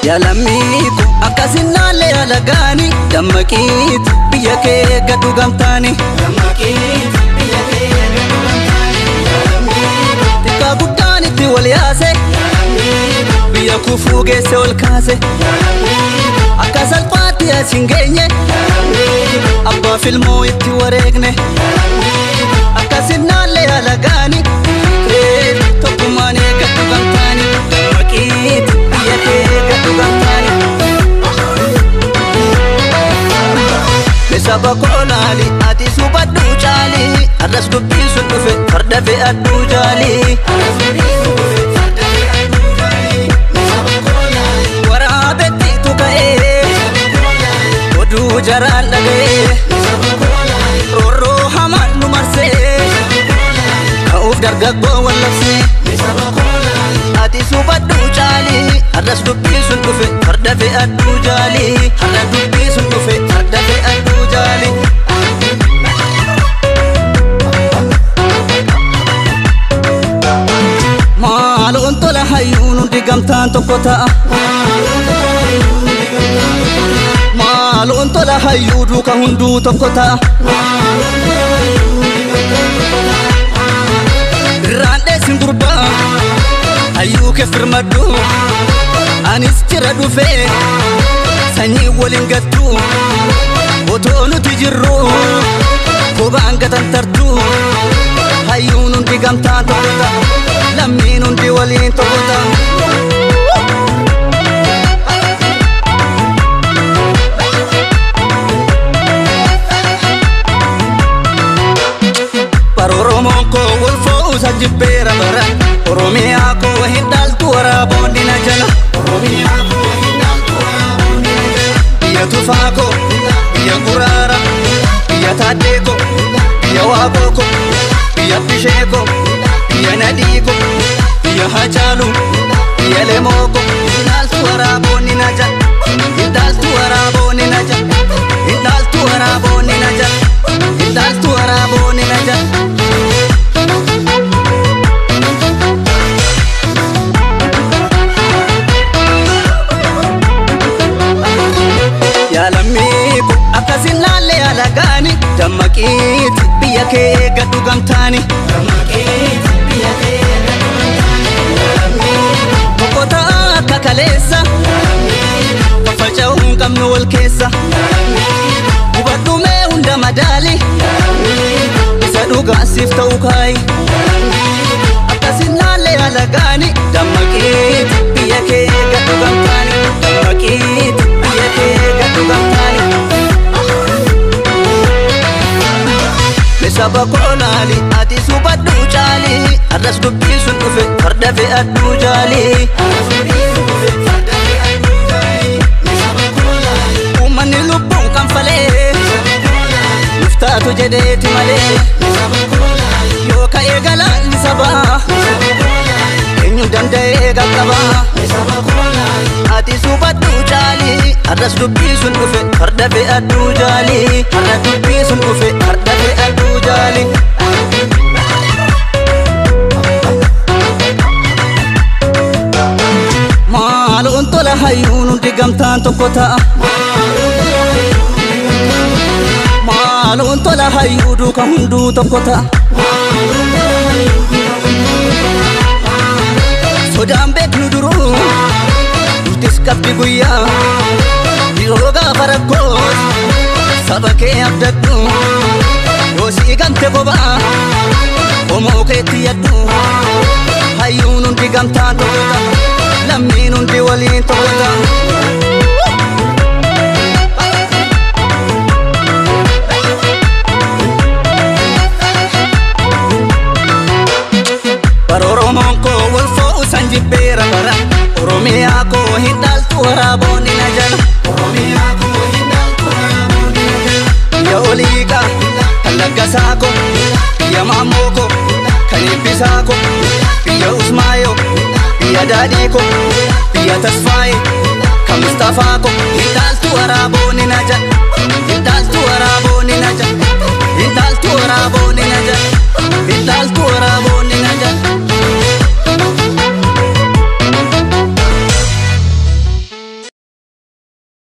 Ya lammiku akkasinaalle alagaani dammaqiit biyya kee gadhu gamtaani dammaqiit biyya kee gadhu gamtaani xiqqaa guddaan itti wal yaase biyya kufuu geesse ol kaase akka salphaatti as hin geenye abbaa filmoo itti wareegne akkasinaalle alagaani tokkummaan gadhu gamtaani dammaqiit biyya kee gadhu gamtaani Saba kolali ati subaddu chali arras dubbi sun dhufe farda fe addu jali waraabeti tukae odu jaran lagae rorro haman nu marse kauf dargaggo wallafse ati subaddu chali arras dubbi sun dhufe farda fe addu jali arras dubbi sun dhufe farda fe addu jali Maalun tola hayyuun digamtaan tokko ta'a Maalun tola hayyuu duuka hunduu tokko ta'a Irraan dheessin gurbaa hayyuu kee firmadhu anis jira dhufee sanyii waliin gattu otoo nuti jirru kophaan gatantartu hayyuun hundi gamtaan tokko ta'a lammiin hundi waliin tokko ta'a Par Oromoon koo wal foo'uusa jibbeera bara Oromiyaa koo hin dhaaltu waraaboon dina jala Oromiyaa koo hin dhaaltu waraaboon dina jala Biyya tufaa koo biyya guraara biyya taaddee koo biyya waaqoo koo biyya bishee koo biyya nadhii koo biyya hacaalu biyya lemoo koo hin dhaaltu waraaboon dina jala hin dhaaltu waraaboon dina jala hin dhaaltu waraaboon dina jala hin dhaaltu waraaboon dina jala Lammiku akkasinaalle alagaani dammaqiit biyya kee gadhu gamtaani dammaqiit biyya kee gadhu gamtaani tokko ta'a akka kaleessa faffaca'uu hin qabnu wal keessa hubadhumee hunda madaali isa dhugaasiif ta'u kaayi akkasinaalle alagaani dammaqiit biyya kee gadhu gamtaani dammaqiit biyya kee gadhu gamtaani Saba kolali ati subaddu chali arras dubbi sun dhufe farda fe addu jali Uummanni lubbuun kan falee Nuftaatu jedheeti malee Yoo ka'ee galaanni sabaa eenyu danda'ee qaqqabaa Ati subaddu chali arras dubbi sun dhufe farda fe addu jali arras dubbi sun dhufe farda fe addu jali Maalun tola hayyuun hundi gamtaan tokko ta'a Maalun tola hayyuu duuka hunduu tokko ta'a Sodaan beeknu duruu nutis qabdi guyyaa Dhihoo gaafa rakkoos saba kee abdadhu Yoo sii gamte kophaa homoo keetti yaddu Hayyuun hundi gamtaan tokko ta'a lammiin hundi waliin tokko ta'a Par Oromoon koo wal foo'uusan jibbeera bara Oromiyaa koo hin dhaaltu waraaboon dina jala Oromiyaa koo hin dhaaltu waraaboon dina jala Biyya oliiqaa Laggasaako biyya Maammooko kan Eebbisaako biyya Usmaayo biyya Daadhiiko biyya Tasfaayee kan Mustaafaako hidhaaltu waraaboonni na jala